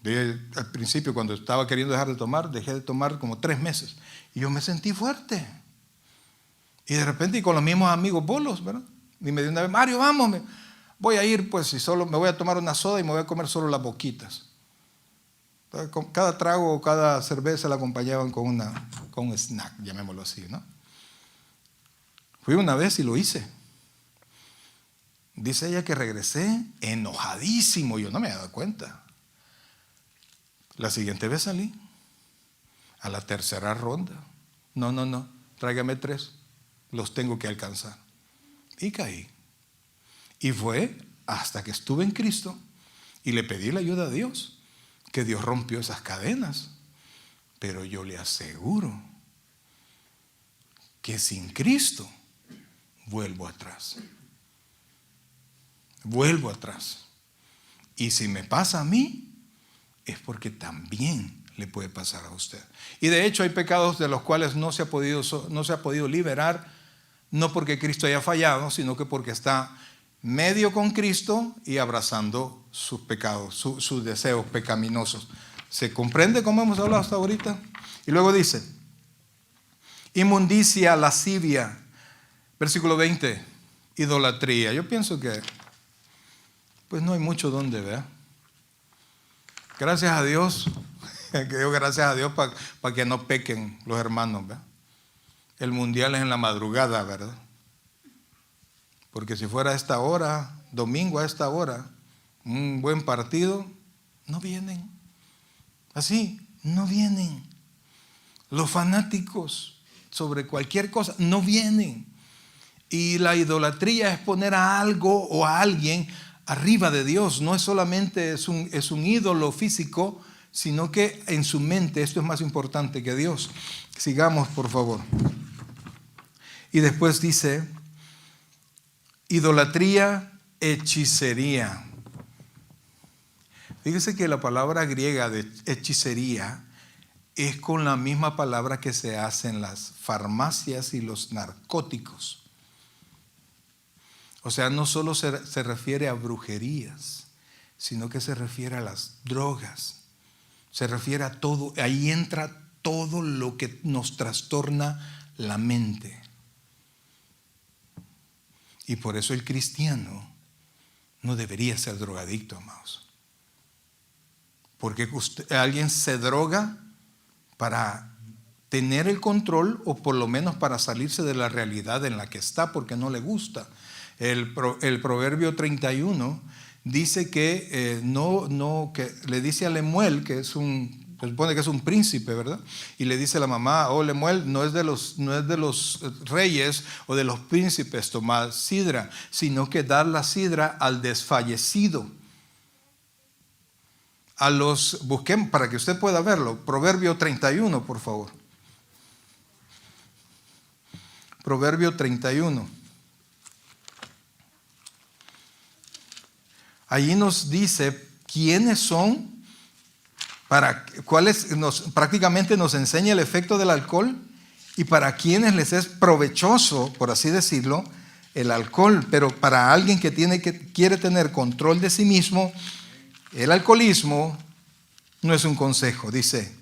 Al principio, cuando estaba queriendo dejar de tomar, dejé de tomar como 3 meses. Y yo me sentí fuerte. Y de repente, y con los mismos amigos bolos, ¿verdad? Y me dijo una vez, Mario, vamos, voy a ir, pues, y solo me voy a tomar una soda y me voy a comer solo las boquitas. Cada trago o cada cerveza la acompañaban con un snack, llamémoslo así, ¿no? Fui una vez y lo hice. Dice ella que regresé enojadísimo. Yo no me había dado cuenta. La siguiente vez salí. A la tercera ronda. No, tráigame 3. Los tengo que alcanzar. Y caí. Y fue hasta que estuve en Cristo y le pedí la ayuda a Dios, que Dios rompió esas cadenas. Pero yo le aseguro que sin Cristo vuelvo atrás. Vuelvo atrás. Y si me pasa a mí, es porque también le puede pasar a usted. Y de hecho hay pecados de los cuales no se ha podido liberar, no porque Cristo haya fallado, sino que porque está medio con Cristo y abrazando sus pecados, sus deseos pecaminosos. ¿Se comprende cómo hemos hablado hasta ahorita? Y luego dice, inmundicia, lascivia. Versículo 20, idolatría. Yo pienso que pues no hay mucho donde ver. Gracias a Dios, que digo gracias a Dios para que no pequen los hermanos, ¿verdad? El mundial es en la madrugada, ¿verdad? Porque si fuera a esta hora, domingo a esta hora, un buen partido, no vienen. Así, no vienen. Los fanáticos sobre cualquier cosa no vienen. Y la idolatría es poner a algo o a alguien arriba de Dios. No es solamente es un ídolo físico, sino que en su mente esto es más importante que Dios. Sigamos, por favor. Y después dice, idolatría, hechicería. Fíjese que la palabra griega de hechicería es con la misma palabra que se hace en las farmacias y los narcóticos. O sea, no solo se refiere a brujerías, sino que se refiere a las drogas. Se refiere a todo, ahí entra todo lo que nos trastorna la mente. Y por eso el cristiano no debería ser drogadicto, amados. Porque alguien se droga para tener el control o por lo menos para salirse de la realidad en la que está porque no le gusta. El Proverbio 31 dice que que le dice a Lemuel, que se supone que es un príncipe, ¿verdad? Y le dice a la mamá, oh Lemuel, no es de los reyes o de los príncipes tomar sidra, sino que dar la sidra al desfallecido. Busquemos para que usted pueda verlo. Proverbio 31, por favor. Proverbio 31. Allí nos dice quiénes son, prácticamente nos enseña el efecto del alcohol y para quienes les es provechoso, por así decirlo, el alcohol. Pero para alguien que quiere tener control de sí mismo, el alcoholismo no es un consejo. Dice,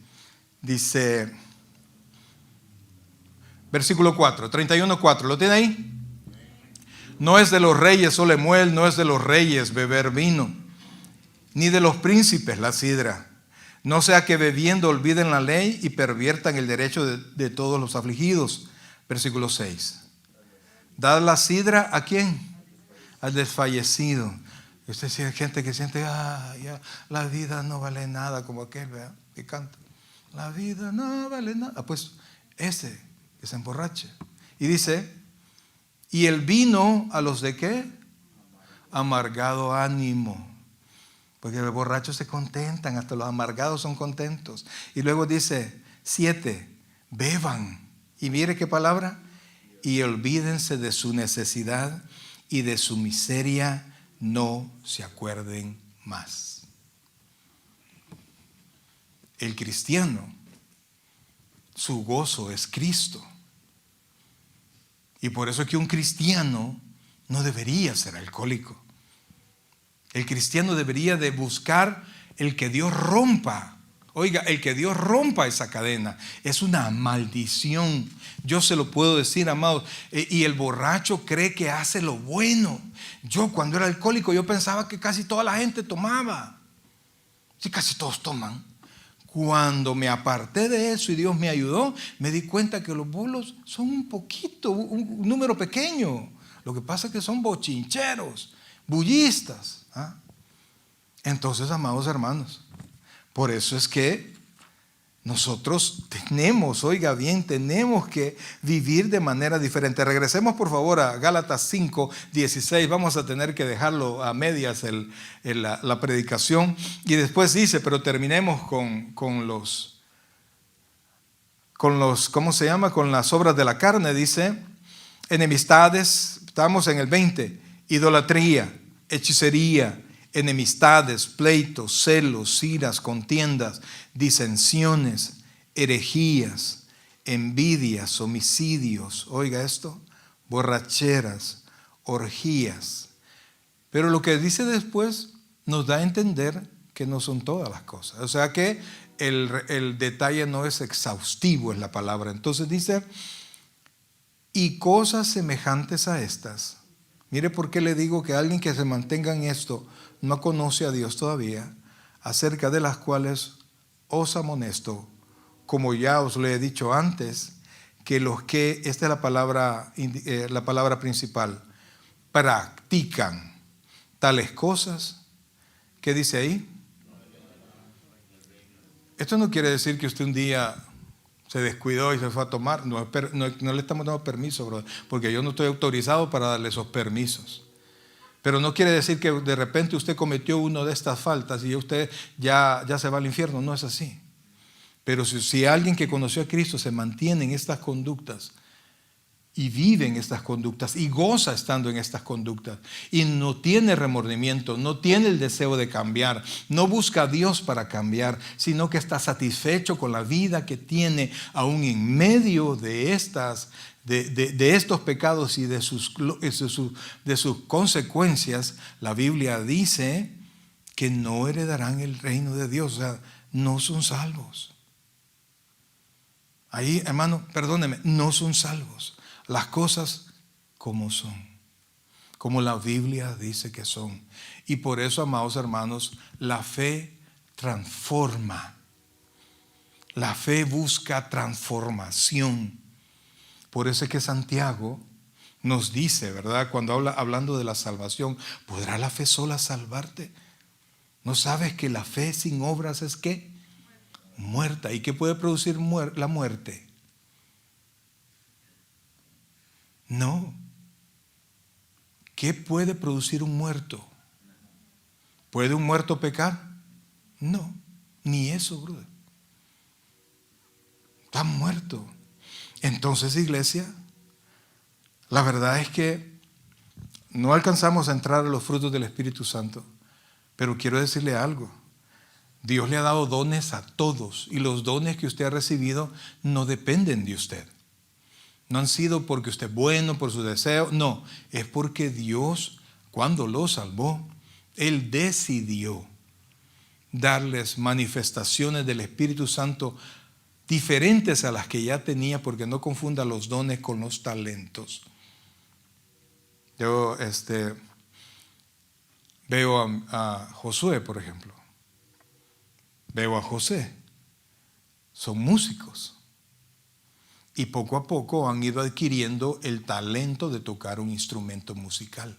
versículo 4, 31:4, ¿lo tiene ahí? No es de los reyes, oh Lemuel, no es de los reyes beber vino, ni de los príncipes la sidra. No sea que bebiendo olviden la ley y perviertan el derecho de todos los afligidos. Versículo 6. Dad la sidra ¿a quién? Al desfallecido. Y usted dice, hay gente que siente, ya, la vida no vale nada, como aquel, ¿verdad? Que canta. La vida no vale nada. Pues ese que se emborrache. Y dice, y el vino a los de ¿qué? Amargado ánimo. Porque los borrachos se contentan, hasta los amargados son contentos. Y luego dice, 7, beban. Y mire qué palabra. Y olvídense de su necesidad y de su miseria, no se acuerden más. El cristiano, su gozo es Cristo. Y por eso es que un cristiano no debería ser alcohólico. El cristiano debería de buscar el que Dios rompa. Oiga, el que Dios rompa esa cadena. Es una maldición. Yo se lo puedo decir, amados. Y el borracho cree que hace lo bueno. Yo cuando era alcohólico, yo pensaba que casi toda la gente tomaba. Sí, casi todos toman. Cuando me aparté de eso y Dios me ayudó, me di cuenta que los bolos son un número pequeño. Lo que pasa es que son bochincheros, bullistas. Entonces, amados hermanos, por eso es que nosotros tenemos que vivir de manera diferente. Regresemos por favor a Gálatas 5:16. Vamos a tener que dejarlo a medias la predicación. Y después dice, pero terminemos con ¿cómo se llama? Con las obras de la carne. Dice, enemistades, estamos en el 20, idolatría, hechicería, enemistades, pleitos, celos, iras, contiendas, disensiones, herejías, envidias, homicidios, oiga esto, borracheras, orgías. Pero lo que dice después nos da a entender que no son todas las cosas. O sea que el detalle no es exhaustivo en la palabra. Entonces dice, y cosas semejantes a estas. Mire por qué le digo que alguien que se mantenga en esto no conoce a Dios todavía, acerca de las cuales os amonesto, como ya os lo he dicho antes, que esta es la palabra principal, practican tales cosas. ¿Qué dice ahí? Esto no quiere decir que usted un día se descuidó y se fue a tomar. No le estamos dando permiso, brother, porque yo no estoy autorizado para darle esos permisos. Pero no quiere decir que de repente usted cometió una de estas faltas y usted ya se va al infierno. No es así. Pero si alguien que conoció a Cristo se mantiene en estas conductas y vive en estas conductas y goza estando en estas conductas y no tiene remordimiento, no tiene el deseo de cambiar, no busca a Dios para cambiar, sino que está satisfecho con la vida que tiene aún en medio de estos pecados y de sus consecuencias, la Biblia dice que no heredarán el reino de Dios, o sea, no son salvos. Ahí, hermano, perdóneme, no son salvos. Las cosas como son, como la Biblia dice que son. Y por eso, amados hermanos, la fe transforma. La fe busca transformación. Por eso es que Santiago nos dice, ¿verdad? Cuando hablando de la salvación, ¿podrá la fe sola salvarte? ¿No sabes que la fe sin obras es qué? Muerta. ¿Y qué puede producir la muerte? No. ¿Qué puede producir un muerto? ¿Puede un muerto pecar? No, ni eso, brother. Está muerto. Entonces, iglesia, la verdad es que no alcanzamos a entrar a los frutos del Espíritu Santo, pero quiero decirle algo. Dios le ha dado dones a todos y los dones que usted ha recibido no dependen de usted. No han sido porque usted es bueno, por su deseo, no. Es porque Dios, cuando lo salvó, Él decidió darles manifestaciones del Espíritu Santo diferentes a las que ya tenía, porque no confunda los dones con los talentos. Yo veo a Josué, por ejemplo. Veo a José. Son músicos. Y poco a poco han ido adquiriendo el talento de tocar un instrumento musical.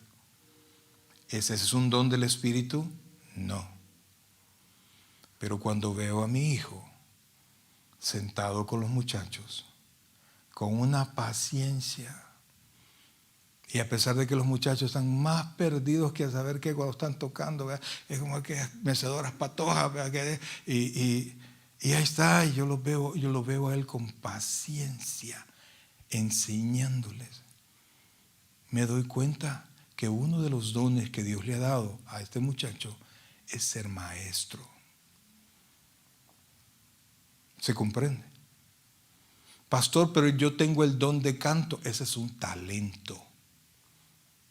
¿Ese es un don del Espíritu? No. Pero cuando veo a mi hijo sentado con los muchachos, con una paciencia, y a pesar de que los muchachos están más perdidos que a saber qué cuando están tocando, ¿verdad? Es como que mecedoras patojas, ¿verdad? Y ahí está, y yo lo veo a él con paciencia, enseñándoles. Me doy cuenta que uno de los dones que Dios le ha dado a este muchacho es ser maestro. ¿Se comprende? Pastor, pero yo tengo el don de canto. Ese es un talento.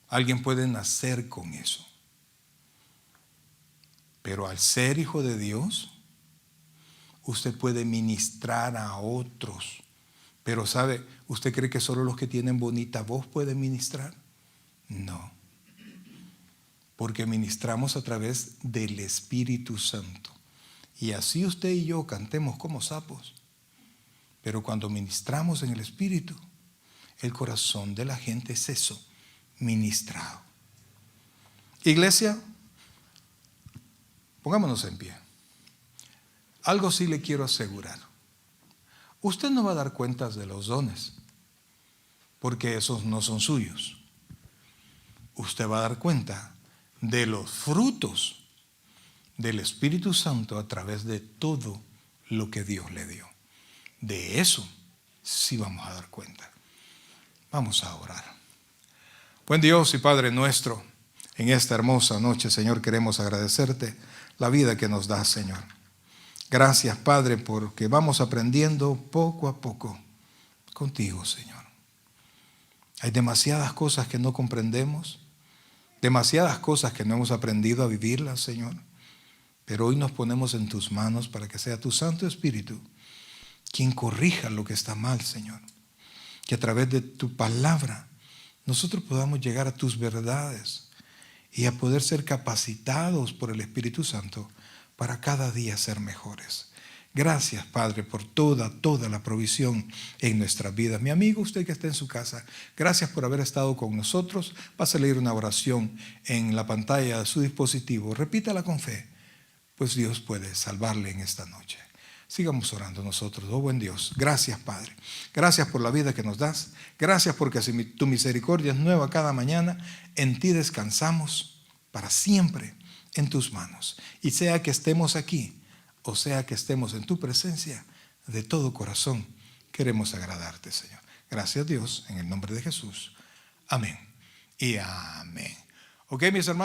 Alguien puede nacer con eso. Pero al ser hijo de Dios, usted puede ministrar a otros. Pero ¿sabe? ¿Usted cree que solo los que tienen bonita voz pueden ministrar? No. Porque ministramos a través del Espíritu Santo. Y así usted y yo cantemos como sapos. Pero cuando ministramos en el Espíritu, el corazón de la gente es eso, ministrado. Iglesia, pongámonos en pie. Algo sí le quiero asegurar. Usted no va a dar cuentas de los dones, porque esos no son suyos. Usted va a dar cuenta de los frutos del Espíritu Santo a través de todo lo que Dios le dio. De eso sí vamos a dar cuenta. Vamos a orar. Buen Dios y Padre nuestro, en esta hermosa noche, Señor, queremos agradecerte la vida que nos das, Señor. Gracias, Padre, porque vamos aprendiendo poco a poco contigo, Señor. Hay demasiadas cosas que no comprendemos, demasiadas cosas que no hemos aprendido a vivirlas, Señor. Pero hoy nos ponemos en tus manos para que sea tu Santo Espíritu quien corrija lo que está mal, Señor. Que a través de tu palabra nosotros podamos llegar a tus verdades y a poder ser capacitados por el Espíritu Santo para cada día ser mejores. Gracias, Padre, por toda la provisión en nuestras vidas. Mi amigo, usted que está en su casa, gracias por haber estado con nosotros. Vas a leer una oración en la pantalla de su dispositivo. Repítala con fe, pues Dios puede salvarle en esta noche. Sigamos orando nosotros. Oh buen Dios, gracias Padre. Gracias por la vida que nos das. Gracias porque si tu misericordia es nueva cada mañana, en ti descansamos para siempre en tus manos. Y sea que estemos aquí o sea que estemos en tu presencia, de todo corazón queremos agradarte, Señor. Gracias Dios, en el nombre de Jesús. Amén y amén. Ok, mis hermanos.